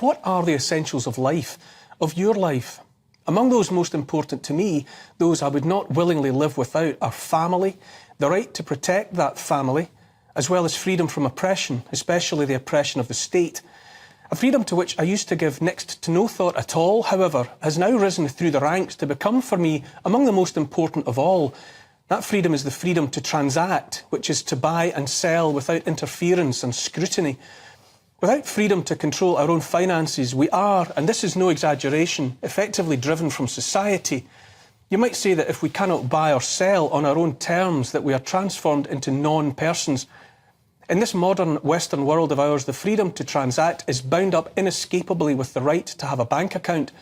what are the essentials of life, of your life? Among those most important to me, those I would not willingly live without, are family, the right to protect that family, as well as freedom from oppression, especially the oppression of the state. A freedom to which I used to give next to no thought at all, however, has now risen through the ranks to become for me among the most important of all. That freedom is the freedom to transact, which is to buy and sell without interference and scrutiny. Without freedom to control our own finances, we are, and this is no exaggeration, effectively driven from society. You might say that if we cannot buy or sell on our own terms, that we are transformed into non-persons. In this modern Western world of ours, the freedom to transact is bound up inescapably with the right to have a bank account.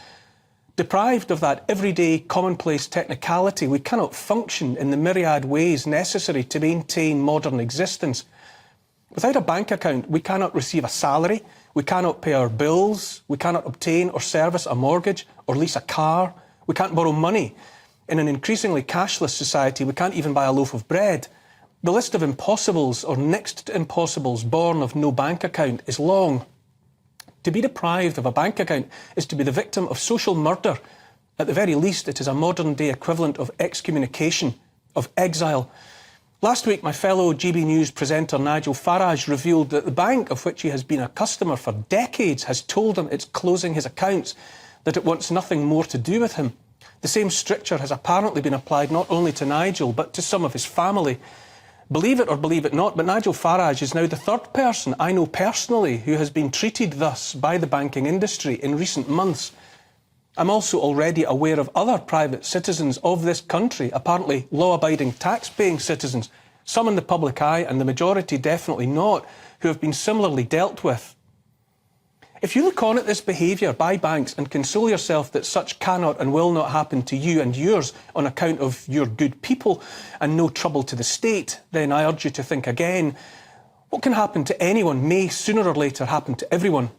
Deprived of that everyday, commonplace technicality, we cannot function in the myriad ways necessary to maintain modern existence. Without a bank account, we cannot receive a salary, we cannot pay our bills, we cannot obtain or service a mortgage or lease a car, we can't borrow money. In an increasingly cashless society, we can't even buy a loaf of bread. The list of impossibles or next to impossibles born of no bank account is long. To be deprived of a bank account is to be the victim of social murder. At the very least, it is a modern-day equivalent of excommunication, of exile. Last week, my fellow GB News presenter Nigel Farage revealed that the bank of which he has been a customer for decades has told him it's closing his accounts, that it wants nothing more to do with him. The same stricture has apparently been applied not only to Nigel, but to some of his family. Believe it or believe it not, but Nigel Farage is now the third person I know personally who has been treated thus by the banking industry in recent months. I'm also already aware of other private citizens of this country, apparently law-abiding tax-paying citizens, some in the public eye and the majority definitely not, who have been similarly dealt with. If you look on at this behaviour by banks and console yourself that such cannot and will not happen to you and yours on account of your good people and no trouble to the state, then I urge you to think again. What can happen to anyone may sooner or later happen to everyone.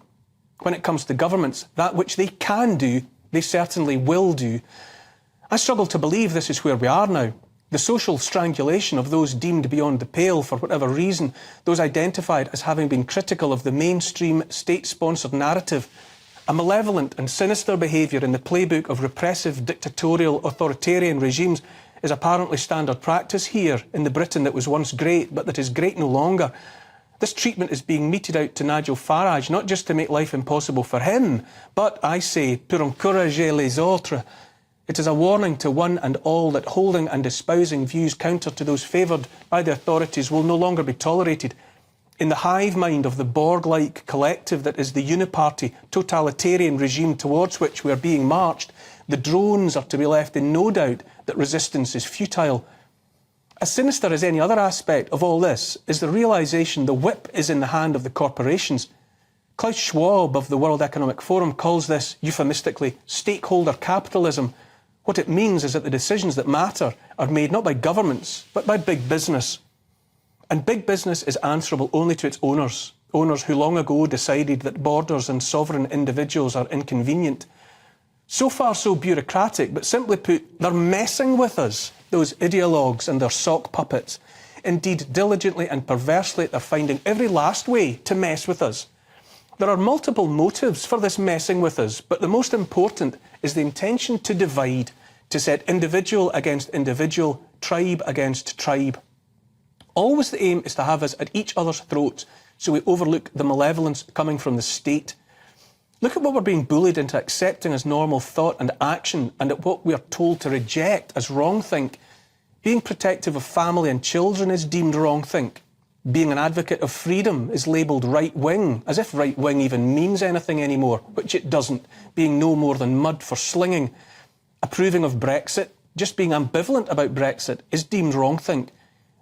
When it comes to governments, that which they can do, they certainly will do. I struggle to believe this is where we are now. The social strangulation of those deemed beyond the pale for whatever reason, those identified as having been critical of the mainstream state-sponsored narrative, a malevolent and sinister behaviour in the playbook of repressive, dictatorial, authoritarian regimes is apparently standard practice here in the Britain that was once great, but that is great no longer. This treatment is being meted out to Nigel Farage, not just to make life impossible for him, but, I say, pour encourager les autres. It is a warning to one and all that holding and espousing views counter to those favoured by the authorities will no longer be tolerated. In the hive mind of the Borg-like collective that is the uniparty, totalitarian regime towards which we are being marched, the drones are to be left in no doubt that resistance is futile. As sinister as any other aspect of all this is the realisation the whip is in the hand of the corporations. Klaus Schwab of the World Economic Forum calls this, euphemistically, stakeholder capitalism. What it means is that the decisions that matter are made not by governments, but by big business. And big business is answerable only to its owners, owners who long ago decided that borders and sovereign individuals are inconvenient. So far so bureaucratic, but simply put, they're messing with us, those ideologues and their sock puppets. Indeed, diligently and perversely, they're finding every last way to mess with us. There are multiple motives for this messing with us, but the most important is the intention to divide, to set individual against individual, tribe against tribe. Always the aim is to have us at each other's throats, so we overlook the malevolence coming from the state. Look at what we're being bullied into accepting as normal thought and action, and at what we are told to reject as wrong-think. Being protective of family and children is deemed wrong-think. Being an advocate of freedom is labelled right-wing, as if right-wing even means anything anymore, which it doesn't, being no more than mud for slinging. Approving of Brexit, just being ambivalent about Brexit, is deemed wrong-think.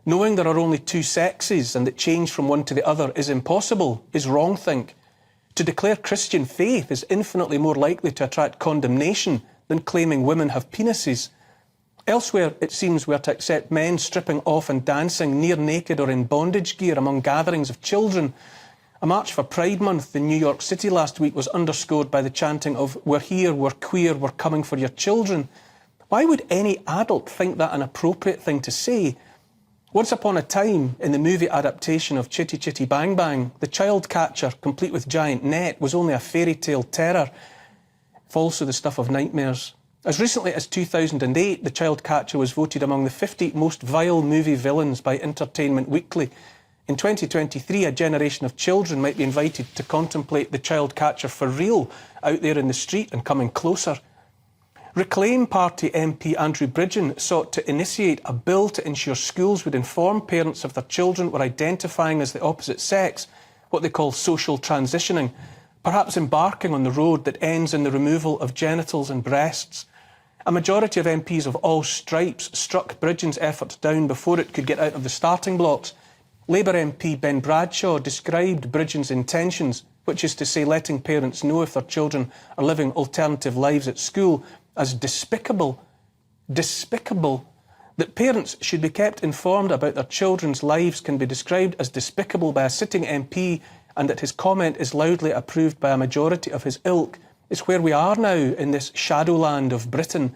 Knowing there are only two sexes and that change from one to the other is impossible is wrong-think. To declare Christian faith is infinitely more likely to attract condemnation than claiming women have penises. Elsewhere, it seems we are to accept men stripping off and dancing near naked or in bondage gear among gatherings of children. A march for Pride Month in New York City last week was underscored by the chanting of "We're here, we're queer, we're coming for your children." Why would any adult think that an appropriate thing to say? Once upon a time, in the movie adaptation of Chitty Chitty Bang Bang, the child catcher, complete with giant net, was only a fairy tale terror, also the stuff of nightmares. As recently as 2008, the child catcher was voted among the 50 most vile movie villains by Entertainment Weekly. In 2023, a generation of children might be invited to contemplate the child catcher for real, out there in the street and coming closer. Reclaim Party MP Andrew Bridgen sought to initiate a bill to ensure schools would inform parents if their children were identifying as the opposite sex, what they call social transitioning, perhaps embarking on the road that ends in the removal of genitals and breasts. A majority of MPs of all stripes struck Bridgen's efforts down before it could get out of the starting blocks. Labour MP Ben Bradshaw described Bridgen's intentions, which is to say letting parents know if their children are living alternative lives at school, as despicable. Despicable. That parents should be kept informed about their children's lives can be described as despicable by a sitting MP, and that his comment is loudly approved by a majority of his ilk, is where we are now in this shadowland of Britain.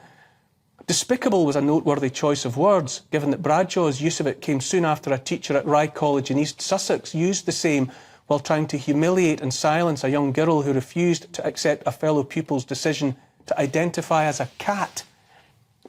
Despicable was a noteworthy choice of words, given that Bradshaw's use of it came soon after a teacher at Rye College in East Sussex used the same while trying to humiliate and silence a young girl who refused to accept a fellow pupil's decision to identify as a cat.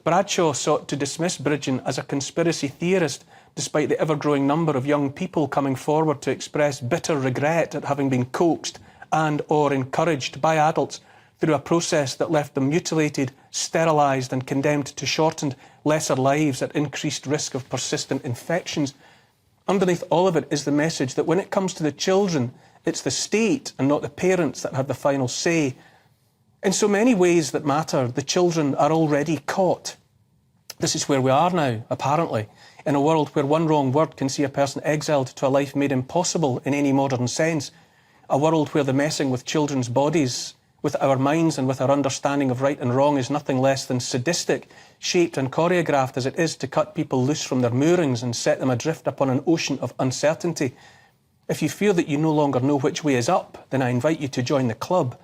Bradshaw sought to dismiss Bridgen as a conspiracy theorist, despite the ever-growing number of young people coming forward to express bitter regret at having been coaxed and or encouraged by adults through a process that left them mutilated, sterilised and condemned to shortened, lesser lives at increased risk of persistent infections. Underneath all of it is the message that when it comes to the children, it's the state and not the parents that have the final say. In so many ways that matter, the children are already caught. This is where we are now, apparently, in a world where one wrong word can see a person exiled to a life made impossible in any modern sense. A world where the messing with children's bodies, with our minds and with our understanding of right and wrong is nothing less than sadistic, shaped and choreographed as it is to cut people loose from their moorings and set them adrift upon an ocean of uncertainty. If you feel that you no longer know which way is up, then I invite you to join the club.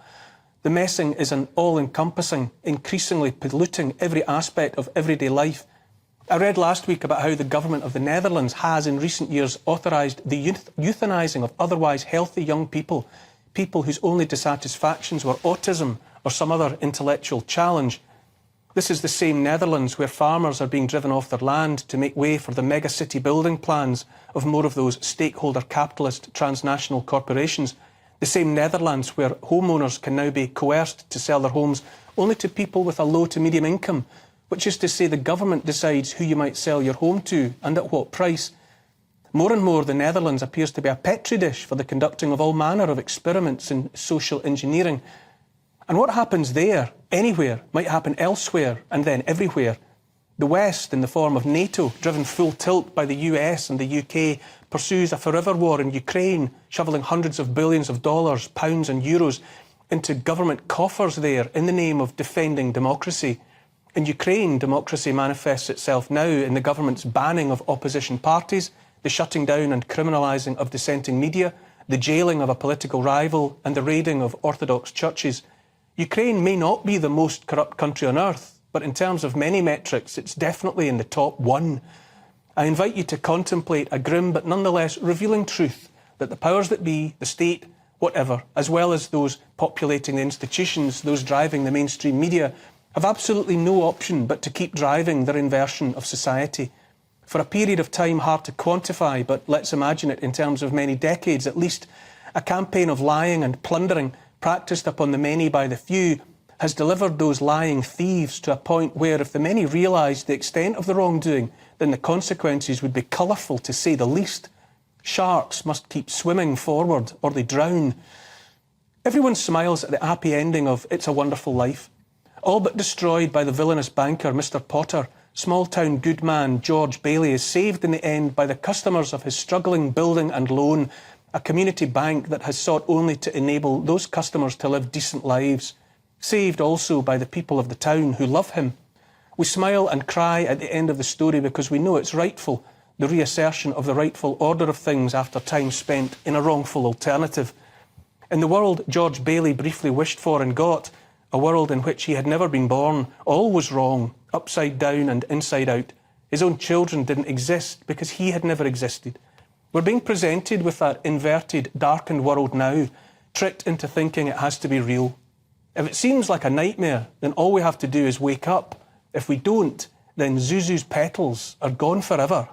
The messing is an all-encompassing, increasingly polluting every aspect of everyday life. I read last week about how the government of the Netherlands has in recent years authorised the euthanising of otherwise healthy young people, people whose only dissatisfactions were autism or some other intellectual challenge. This is the same Netherlands where farmers are being driven off their land to make way for the mega-city building plans of more of those stakeholder capitalist transnational corporations. The same Netherlands where homeowners can now be coerced to sell their homes only to people with a low to medium income, which is to say the government decides who you might sell your home to and at what price. More and more, the Netherlands appears to be a petri dish for the conducting of all manner of experiments in social engineering. And what happens there, anywhere, might happen elsewhere and then everywhere. The West, in the form of NATO, driven full tilt by the US and the UK, pursues a forever war in Ukraine, shovelling hundreds of billions of dollars, pounds and euros into government coffers there in the name of defending democracy. In Ukraine, democracy manifests itself now in the government's banning of opposition parties, the shutting down and criminalising of dissenting media, the jailing of a political rival and the raiding of Orthodox churches. Ukraine may not be the most corrupt country on earth, but in terms of many metrics, it's definitely in the top one. I invite you to contemplate a grim but nonetheless revealing truth that the powers that be, the state, whatever, as well as those populating the institutions, those driving the mainstream media, have absolutely no option but to keep driving their inversion of society. For a period of time hard to quantify, but let's imagine it in terms of many decades at least, a campaign of lying and plundering practised upon the many by the few has delivered those lying thieves to a point where if the many realised the extent of the wrongdoing, then the consequences would be colourful to say the least. Sharks must keep swimming forward or they drown. Everyone smiles at the happy ending of It's a Wonderful Life. All but destroyed by the villainous banker Mr. Potter, small-town good man George Bailey is saved in the end by the customers of his struggling building and loan, a community bank that has sought only to enable those customers to live decent lives. Saved also by the people of the town who love him. We smile and cry at the end of the story because we know it's rightful, the reassertion of the rightful order of things after time spent in a wrongful alternative. In the world George Bailey briefly wished for and got, a world in which he had never been born, all was wrong, upside down and inside out. His own children didn't exist because he had never existed. We're being presented with that inverted, darkened world now, tricked into thinking it has to be real. If it seems like a nightmare, then all we have to do is wake up. If we don't, then Zuzu's petals are gone forever.